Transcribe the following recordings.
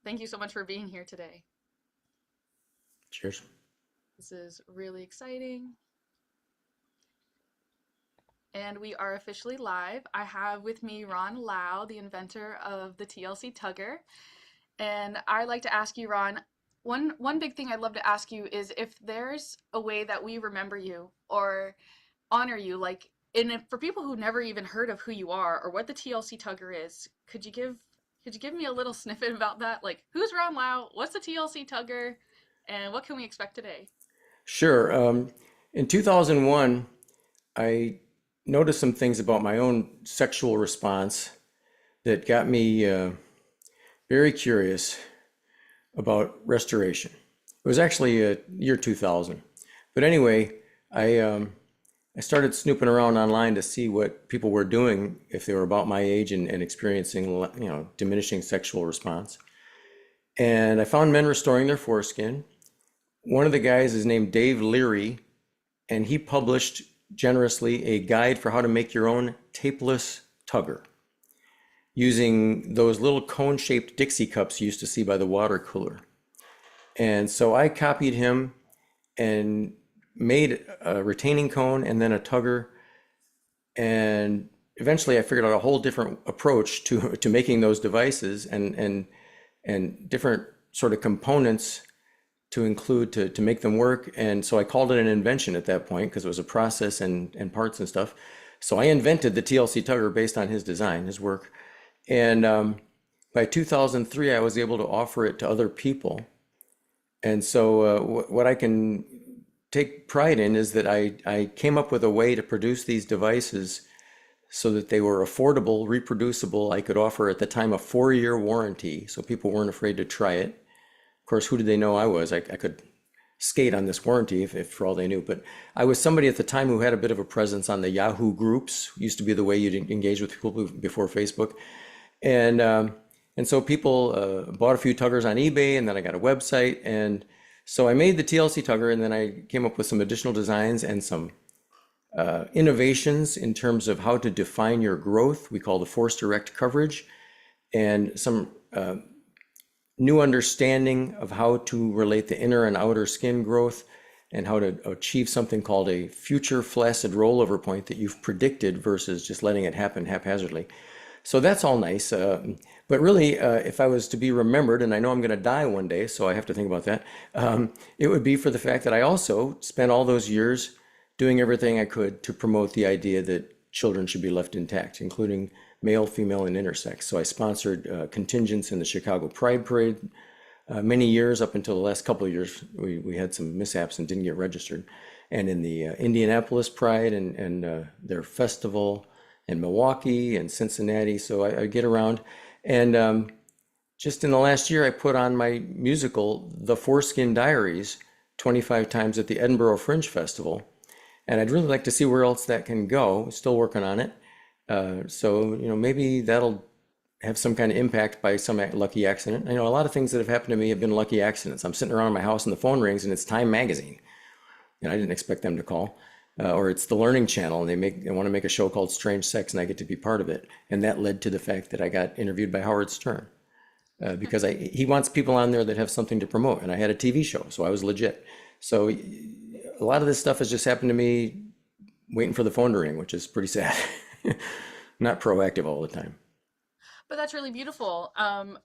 Thank you so much for being here today. Cheers. This is really exciting. And we are officially live. I have with me Ron Lau, the inventor of the TLC Tugger. And I'd like to ask you, Ron, one big thing I'd love to ask you is if there's a way that we remember you or honor you, like, and if, for people who never even heard of who you are or what the TLC Tugger is, could you give me a little snippet about that? Like, who's Ron Lau? What's the TLC Tugger? And what can we expect today? Sure. In 2001, I noticed some things about my own sexual response that got me very curious about restoration. It was actually year 2000. But anyway, I, um, I started snooping around online to see what people were doing if they were about my age and experiencing, diminishing sexual response. And I found men restoring their foreskin. One of the guys is named Dave Leary, and he published generously a guide for how to make your own tapeless tugger using those little cone-shaped Dixie cups you used to see by the water cooler. And so I copied him and made a retaining cone and then a tugger. And eventually I figured out a whole different approach to making those devices and different sort of components to include to make them work. And so I called it an invention at that point because it was a process and parts and stuff. So I invented the TLC tugger based on his design, his work. And by 2003, I was able to offer it to other people. And so what I can take pride in is that I came up with a way to produce these devices so that they were affordable, reproducible. I could offer at the time a 4-year warranty, so people weren't afraid to try it. Of course, who did they know I was? I could skate on this warranty if for all they knew. But I was somebody at the time who had a bit of a presence on the Yahoo groups. Used to be the way you'd engage with people before Facebook. And and so people bought a few tuggers on eBay, and then I got a website. And so I made the TLC tugger, and then I came up with some additional designs and some innovations in terms of how to define your growth. We call the force direct coverage, and some new understanding of how to relate the inner and outer skin growth and how to achieve something called a future flaccid rollover point that you've predicted versus just letting it happen haphazardly. So that's all nice. But really, if I was to be remembered, and I know I'm going to die one day, so I have to think about that, it would be for the fact that I also spent all those years doing everything I could to promote the idea that children should be left intact, including male, female, and intersex. So I sponsored contingents in the Chicago Pride Parade many years, up until the last couple of years. We had some mishaps and didn't get registered. And in the Indianapolis Pride and their festival, and Milwaukee and Cincinnati. So I get around. And just in the last year, I put on my musical, The Foreskin Diaries, 25 times at the Edinburgh Fringe Festival. And I'd really like to see where else that can go. Still working on it. So, maybe that'll have some kind of impact by some lucky accident. I know a lot of things that have happened to me have been lucky accidents. I'm sitting around in my house and the phone rings and it's Time Magazine. And I didn't expect them to call. Or it's the Learning Channel, and they want to make a show called Strange Sex, and I get to be part of it. And that led to the fact that I got interviewed by Howard Stern because he wants people on there that have something to promote, and I had a TV show, so I was legit. So a lot of this stuff has just happened to me waiting for the phone to ring, which is pretty sad. Not proactive all the time. But that's really beautiful.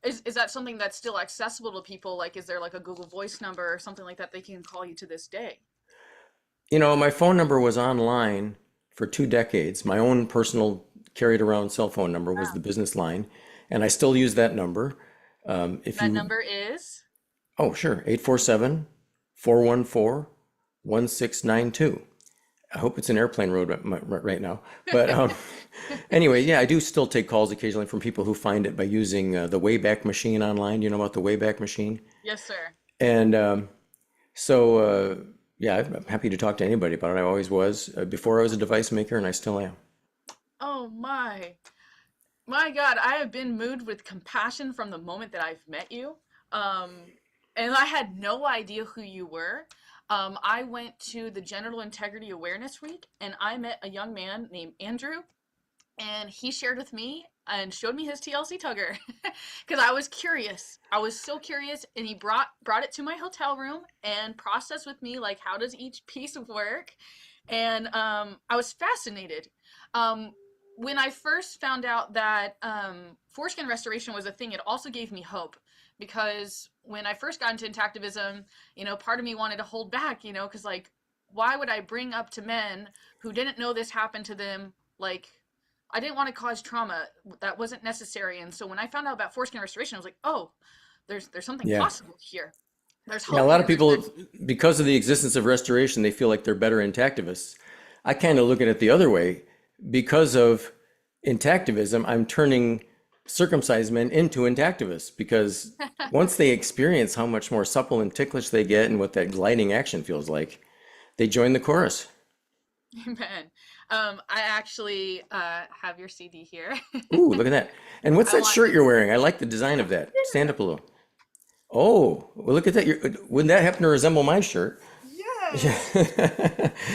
Is that something that's still accessible to people? Like, is there like a Google Voice number or something like that they can call you to this day? My phone number was online for 2 decades. My own personal carried around cell phone number was Wow. the business line, and I still use that number. If That you number is? Oh, sure. 847-414-1692. I hope it's an airplane road right now. But anyway, yeah, I do still take calls occasionally from people who find it by using the Wayback Machine online. Do you know about the Wayback Machine? Yes, sir. And so, yeah, I'm happy to talk to anybody about it. I always was before I was a device maker, and I still am. Oh my. My God, I have been moved with compassion from the moment that I've met you. Um, and I had no idea who you were. I went to the Genital Integrity Awareness Week and I met a young man named Andrew. and he shared with me and showed me his TLC Tugger because I was curious. I was so curious, and he brought it to my hotel room and processed with me like how does each piece work, and I was fascinated. Um, when I first found out that foreskin restoration was a thing, it also gave me hope because when I first got into intactivism, part of me wanted to hold back, because like, why would I bring up to men who didn't know this happened to them, like I didn't want to cause trauma that wasn't necessary. And so when I found out about foreskin restoration, I was like, oh, there's something Yeah. possible here. There's Yeah, a hope lot of here. people, because of the existence of restoration, they feel like they're better intactivists. I kind of look at it the other way. Because of intactivism, I'm turning circumcised men into intactivists because once they experience how much more supple and ticklish they get and what that gliding action feels like, they join the chorus. Amen. I actually have your CD here. Ooh, look at that. And what's I that want shirt you. you're wearing? I like the design of that. Stand up a little. Oh, well, look at that. Wouldn't that happen to resemble my shirt? Yes,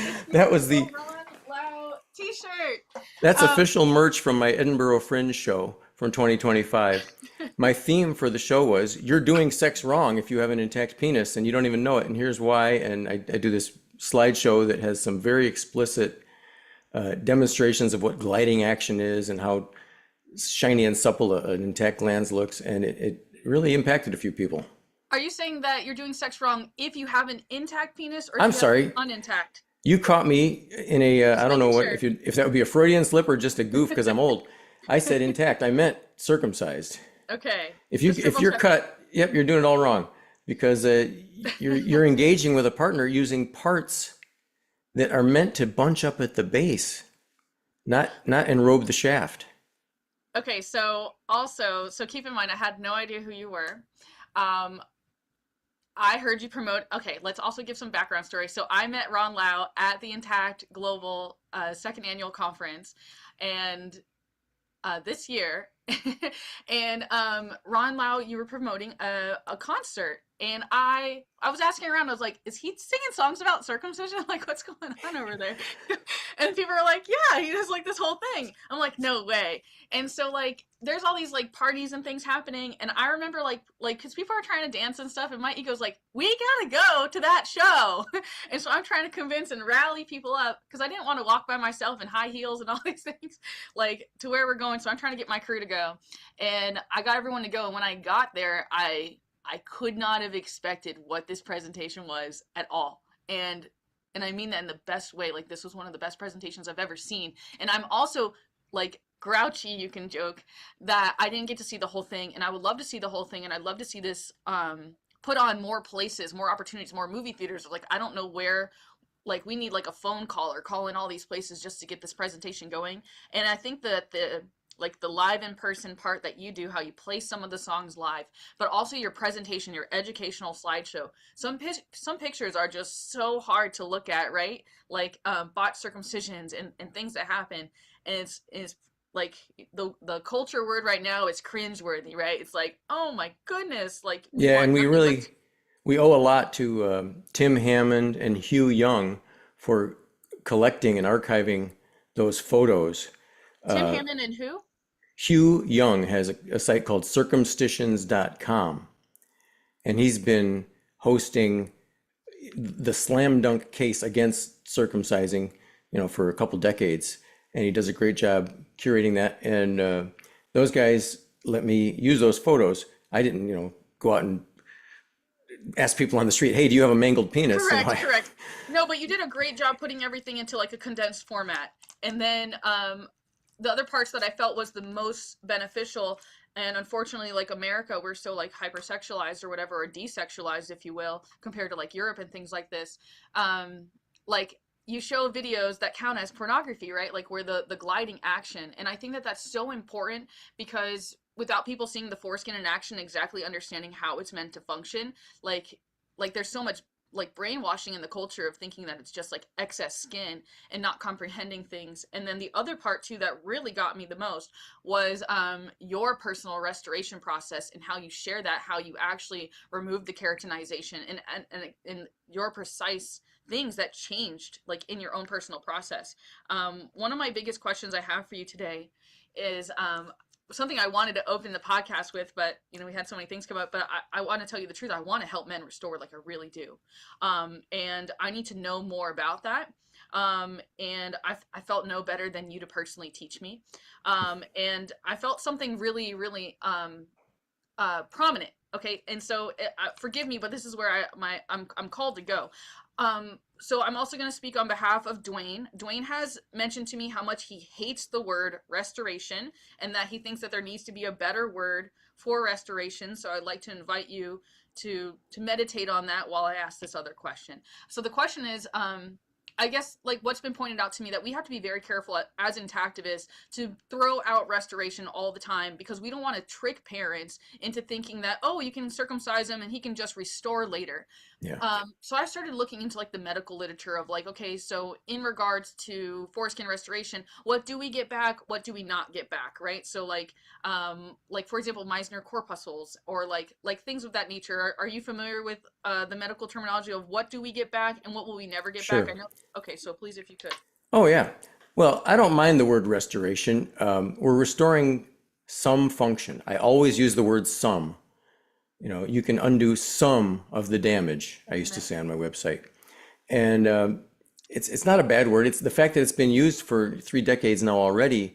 it's the That was official the Ron Lau T-shirt. That's Um, official merch from my Edinburgh Fringe show from 2025. My theme for the show was you're doing sex wrong if you have an intact penis and you don't even know it. And here's why. And I do this slideshow that has some very explicit demonstrations of what gliding action is and how shiny and supple an intact glans looks. And it really impacted a few people. are you saying that you're doing sex wrong if you have an intact penis or if I'm you have sorry. an unintact? You caught me in a, Just I don't know making what, sure. if that would be a Freudian slip or just a goof because I'm old. I said intact. I meant circumcised. Okay, If just if triple you're checking. cut, yep, you're doing it all wrong because you're engaging with a partner using parts that are meant to bunch up at the base, not enrobe the shaft. Okay, so also, so keep in mind, I had no idea who you were. Um, I heard you promote. Okay, let's also give some background story. So I met Ron Lau at the Intact Global second annual conference, and this year, and Ron Lau, you were promoting a concert, and I was asking around. I was like, "Is he singing songs about circumcision? Like, what's going on over there?" And people are like, "Yeah, he does like this whole thing." I'm like, "No way!" And so like, there's all these like parties and things happening, and I remember like because people are trying to dance and stuff, and my ego's like, "We gotta go to that show," and so I'm trying to convince and rally people up because I didn't want to walk by myself in high heels and all these things like to where we're going. So I'm trying to get my crew to go, and I got everyone to go. And when I got there, I could not have expected what this presentation was at all, and I mean that in the best way. Like this was one of the best presentations I've ever seen, and I'm also like grouchy, you can joke, that I didn't get to see the whole thing, and I would love to see the whole thing, and I'd love to see this put on more places, more opportunities, more movie theaters. Like I don't know where, like we need like a phone call or call in all these places just to get this presentation going. And I think that the live in person part that you do, how you play some of the songs live, but also your presentation, your educational slideshow. Some pictures are just so hard to look at, right? Like botched circumcisions and things that happen, and it's like the culture word right now is cringeworthy, right? It's like, oh my goodness, like we Yeah, want and nothing but we owe a lot to Tim Hammond and Hugh Young for collecting and archiving those photos. Tim Hammond and who? Hugh Young has a site called circumstitions.com, and he's been hosting the slam dunk case against circumcising, for a couple decades, and he does a great job curating that. And those guys let me use those photos. I didn't, go out and ask people on the street, "Hey, do you have a mangled penis?" Correct, correct. No, but you did a great job putting everything into like a condensed format. And then the other parts that I felt was the most beneficial, and unfortunately, like America, we're so like hypersexualized or whatever, or desexualized, if you will, compared to like Europe and things like this. Like you show videos that count as pornography, right? Like where the gliding action, and I think that that's so important because without people seeing the foreskin in action, exactly understanding how it's meant to function, like there's so much like brainwashing in the culture of thinking that it's just like excess skin and not comprehending things. And then the other part too that really got me the most was your personal restoration process and how you share that, how you actually remove the keratinization and your precise things that changed like in your own personal process. One of my biggest questions I have for you today is something I wanted to open the podcast with, but we had so many things come up. But I want to tell you the truth. I want to help men restore, like I really do, and I need to know more about that. And I felt no better than you to personally teach me, and I felt something really, really prominent. Okay, and so forgive me, but this is where I'm called to go. So I'm also going to speak on behalf of Dwayne. Dwayne has mentioned to me how much he hates the word restoration, and that he thinks that there needs to be a better word for restoration. So I'd like to invite you to meditate on that while I ask this other question. So the question is, I guess, like, what's been pointed out to me, that we have to be very careful as intactivists to throw out restoration all the time, because we don't want to trick parents into thinking that, oh, you can circumcise him and he can just restore later. Yeah, So I started looking into like the medical literature of like, okay, so in regards to foreskin restoration, what do we get back? What do we not get back? Right. So like for example, Meissner corpuscles, or like things of that nature. Are you familiar with the medical terminology of what do we get back and what will we never get back? sure. I know. Okay, so please, if you could. Oh, yeah. Well, I don't mind the word restoration. We're restoring some function. I always use the word some. You can undo some of the damage, I used to Amen. say on my website. And it's not a bad word. It's the fact that it's been used for 3 decades now already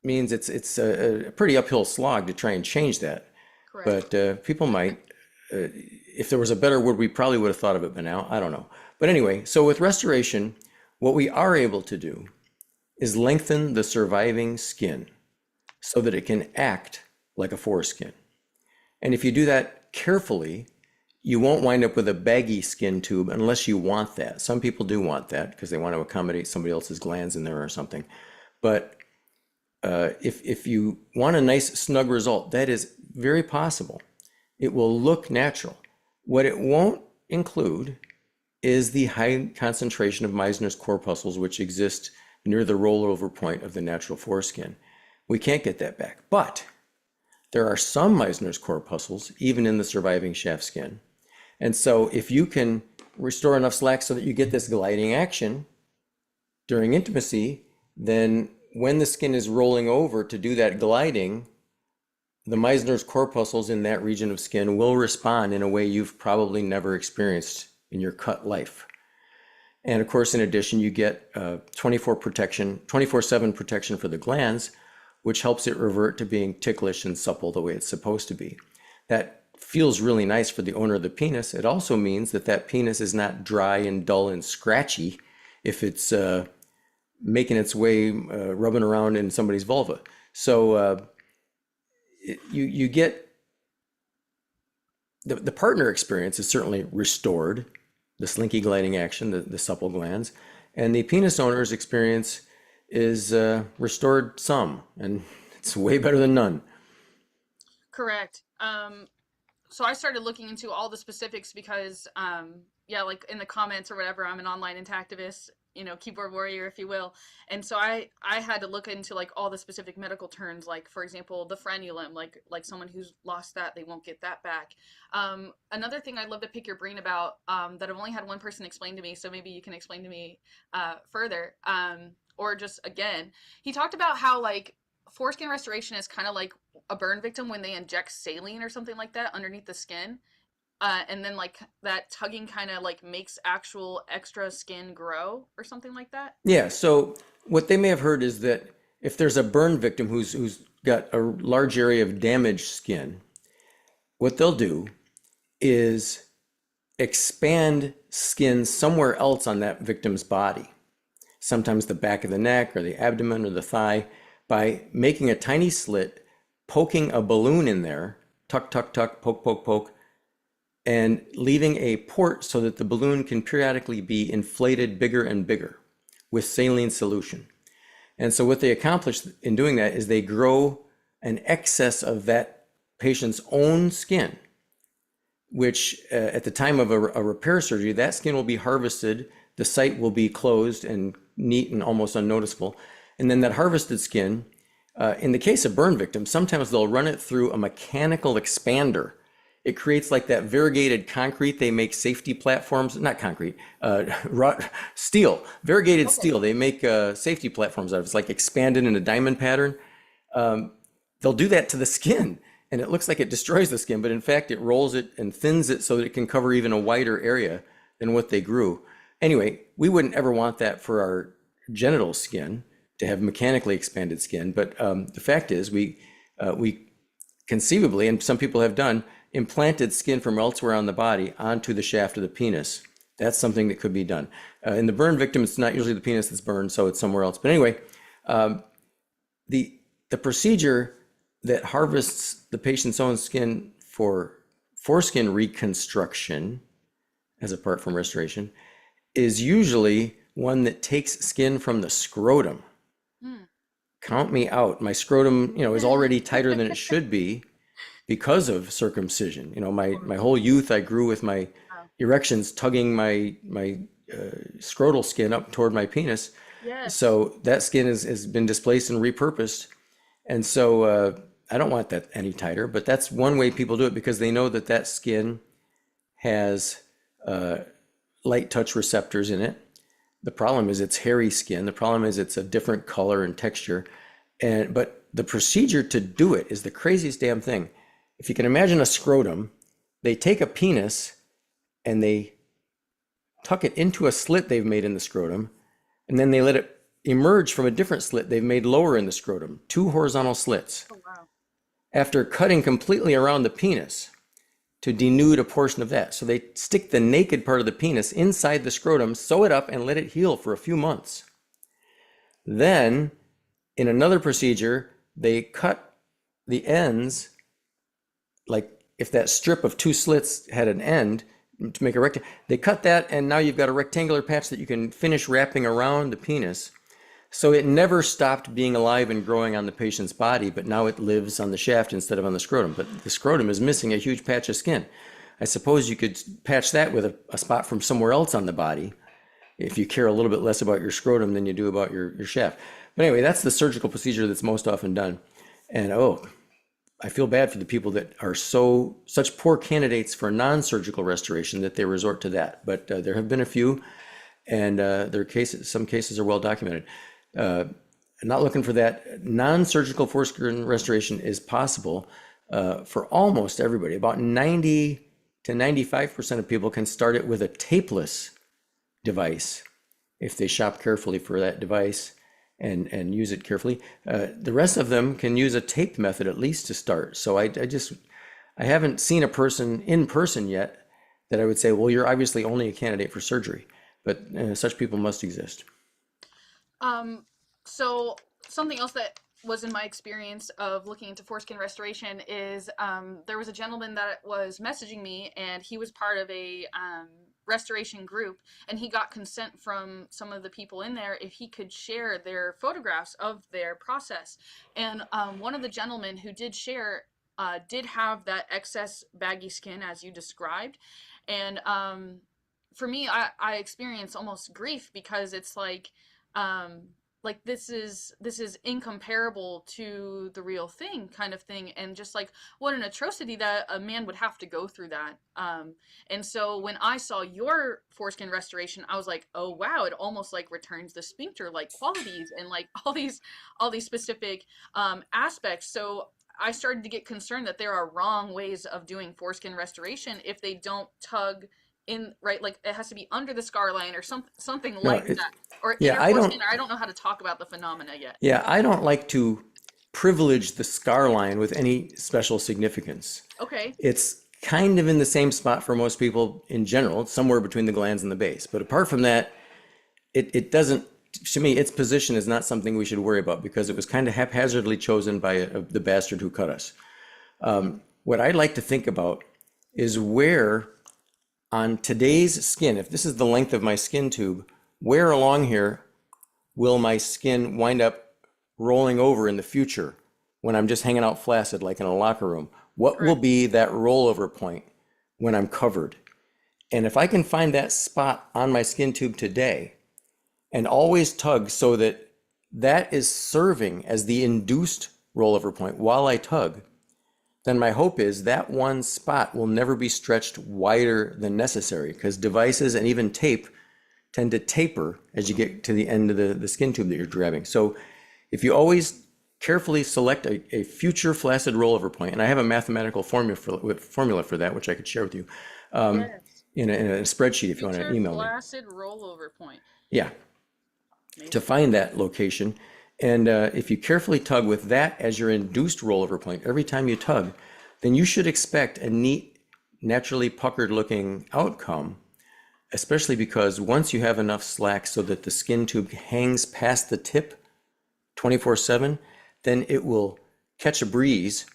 means it's a pretty uphill slog to try and change that. Correct. But people might, if there was a better word, we probably would have thought of it by now. I don't know. But anyway, so with restoration, what we are able to do is lengthen the surviving skin so that it can act like a foreskin. And if you do that carefully, you won't wind up with a baggy skin tube unless you want that. Some people do want that because they want to accommodate somebody else's glands in there or something. But if you want a nice snug result, that is very possible. It will look natural. What it won't include is the high concentration of Meissner's corpuscles, which exist near the rollover point of the natural foreskin. We can't get that back. But there are some Meissner's corpuscles, even in the surviving shaft skin. And so if you can restore enough slack so that you get this gliding action during intimacy, then when the skin is rolling over to do that gliding, the Meissner's corpuscles in that region of skin will respond in a way you've probably never experienced in your cut life. And of course, in addition, you get 24/7 protection for the glands, which helps it revert to being ticklish and supple the way it's supposed to be. That feels really nice for the owner of the penis. It also means that that penis is not dry and dull and scratchy if it's making its way, rubbing around in somebody's vulva. So you get the partner experience is certainly restored, the slinky gliding action, the supple glands, and the penis owner's experience is restored some, and it's way better than none. Correct. So I started looking into all the specifics because, yeah, like in the comments or whatever, I'm an online intactivist, keyboard warrior, if you will. And so I had to look into like all the specific medical terms, like for example, the frenulum, like someone who's lost that, they won't get that back. Another thing I'd love to pick your brain about, that I've only had one person explain to me, so maybe you can explain to me further, or just again, he talked about how like foreskin restoration is kind of like a burn victim when they inject saline or something like that underneath the skin. And then like that tugging kind of like makes actual extra skin grow or something like that. Yeah, so what they may have heard is that if there's a burn victim who's got a large area of damaged skin, what they'll do is expand skin somewhere else on that victim's body, sometimes the back of the neck or the abdomen or the thigh, by making a tiny slit, poking a balloon in there, tuck, tuck, tuck, poke, poke, poke, and leaving a port so that the balloon can periodically be inflated bigger and bigger with saline solution. And so what they accomplish in doing that is they grow an excess of that patient's own skin, which at the time of a repair surgery, that skin will be harvested, the site will be closed and neat and almost unnoticeable. And then that harvested skin, in the case of burn victims, sometimes they'll run it through a mechanical expander. It creates like that variegated concrete. They make safety platforms, not concrete, steel, variegated Okay. steel. They make safety platforms out of it. It's like expanded in a diamond pattern. they'll do that to the skin, and it looks like it destroys the skin, but in fact, it rolls it and thins it so that it can cover even a wider area than what they grew. Anyway, we wouldn't ever want that for our genital skin, to have mechanically expanded skin. But the fact is, we conceivably, and some people have done, implanted skin from elsewhere on the body onto the shaft of the penis. That's something that could be done. In the burn victim, it's not usually the penis that's burned, so it's somewhere else. But anyway, the procedure that harvests the patient's own skin for foreskin reconstruction, as apart from restoration, is usually one that takes skin from the scrotum. Count me out. My scrotum, is already tighter than it should be because of circumcision. My whole youth, I grew with my Wow. erections tugging my scrotal skin up toward my penis. Yes. So that skin has been displaced and repurposed. And so I don't want that any tighter, but that's one way people do it, because they know that that skin has light touch receptors in it. The problem is it's hairy skin. The problem is it's a different color and texture. But the procedure to do it is the craziest damn thing. If you can imagine a scrotum, they take a penis and they tuck it into a slit they've made in the scrotum, and then they let it emerge from a different slit they've made lower in the scrotum, two horizontal slits. Oh, wow. After cutting completely around the penis to denude a portion of that. So they stick the naked part of the penis inside the scrotum, sew it up, and let it heal for a few months. Then, in another procedure, they cut the ends, like if that strip of two slits had an end to make a rectangle, they cut that, and now you've got a rectangular patch that you can finish wrapping around the penis. So it never stopped being alive and growing on the patient's body, but now it lives on the shaft instead of on the scrotum. But the scrotum is missing a huge patch of skin. I suppose you could patch that with a spot from somewhere else on the body if you care a little bit less about your scrotum than you do about your shaft. But anyway, that's the surgical procedure that's most often done. And I feel bad for the people that are such poor candidates for non-surgical restoration that they resort to that. But there have been a few, and some cases are well documented. I'm not looking for that. Non-surgical foreskin restoration is possible for almost everybody. About 90 to 95% of people can start it with a tapeless device if they shop carefully for that device and use it carefully. The rest of them can use a taped method at least to start. So I haven't seen a person in person yet that I would say, well, you're obviously only a candidate for surgery, but such people must exist. Um, so something else that was in my experience of looking into foreskin restoration is there was a gentleman that was messaging me, and he was part of a restoration group, and he got consent from some of the people in there if he could share their photographs of their process. And one of the gentlemen who did share did have that excess baggy skin as you described. And for me, I experience almost grief because it's um, like this is incomparable to the real thing kind of thing, and just like what an atrocity that a man would have to go through that. And so when I saw your foreskin restoration, I was like, oh wow, it almost like returns the sphincter like qualities and like all these specific aspects. So I started to get concerned that there are wrong ways of doing foreskin restoration if they don't tug in, right, like it has to be under the scar line or something No, like that, or yeah, inner I don't, foreskin, or I don't know how to talk about the phenomena yet. yeah, I don't like to privilege the scar line with any special significance. Okay. It's kind of in the same spot for most people in general, it's somewhere between the glands and the base. But apart from that, it doesn't, to me, its position is not something we should worry about because it was kind of haphazardly chosen by the bastard who cut us. What I'd like to think about is where on today's skin, if this is the length of my skin tube, where along here will my skin wind up rolling over in the future when I'm just hanging out flaccid like in a locker room? What will Correct. be that rollover point when I'm covered? And if I can find that spot on my skin tube today and always tug so that that is serving as the induced rollover point while I tug, then my hope is that one spot will never be stretched wider than necessary because devices and even tape tend to taper as you get to the end of the skin tube that you're grabbing. So if you always carefully select a future flaccid rollover point, and I have a mathematical formula for that, which I could share with you Yes. in a spreadsheet if you want to Future email me. flaccid rollover point. Yeah, to Amazing. find that location. And if you carefully tug with that as your induced rollover point, every time you tug, then you should expect a neat, naturally puckered looking outcome, especially because once you have enough slack so that the skin tube hangs past the tip 24/7, then it will catch a breeze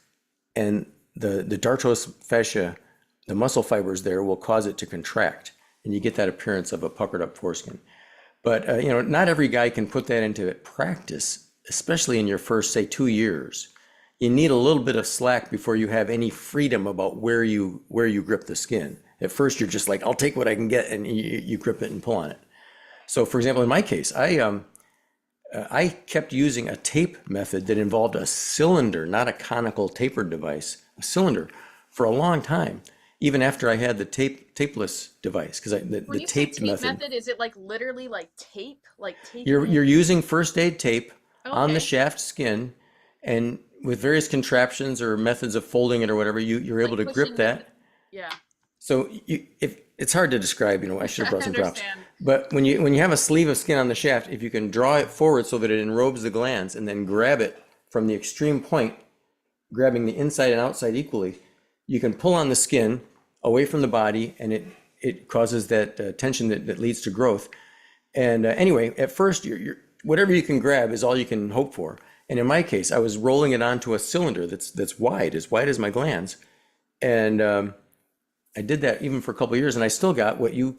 and the dartos fascia, the muscle fibers there will cause it to contract and you get that appearance of a puckered up foreskin. But not every guy can put that into practice, especially in your first, say, 2 years. You need a little bit of slack before you have any freedom about where you grip the skin. At first, you're just like, I'll take what I can get, and you grip it and pull on it. So, for example, in my case, I kept using a tape method that involved a cylinder, not a conical tapered device, a cylinder, for a long time, even after I had the tapeless device, because When the you say taped tape method. method, is it like literally like tape? Like taping You're it? using first aid tape Oh, on the okay. shaft skin, and with various contraptions or methods of folding it or whatever, you're able Like to grip pushing with it. that. Yeah. So if it's hard to describe, I should have I brought some props. understand. But when you have a sleeve of skin on the shaft, if you can draw it forward so that it enrobes the glands and then grab it from the extreme point, grabbing the inside and outside equally, you can pull on the skin away from the body, and it causes that tension that leads to growth. And anyway, at first, whatever you can grab is all you can hope for. And in my case, I was rolling it onto a cylinder that's wide as my glands, and I did that even for a couple of years, and I still got what you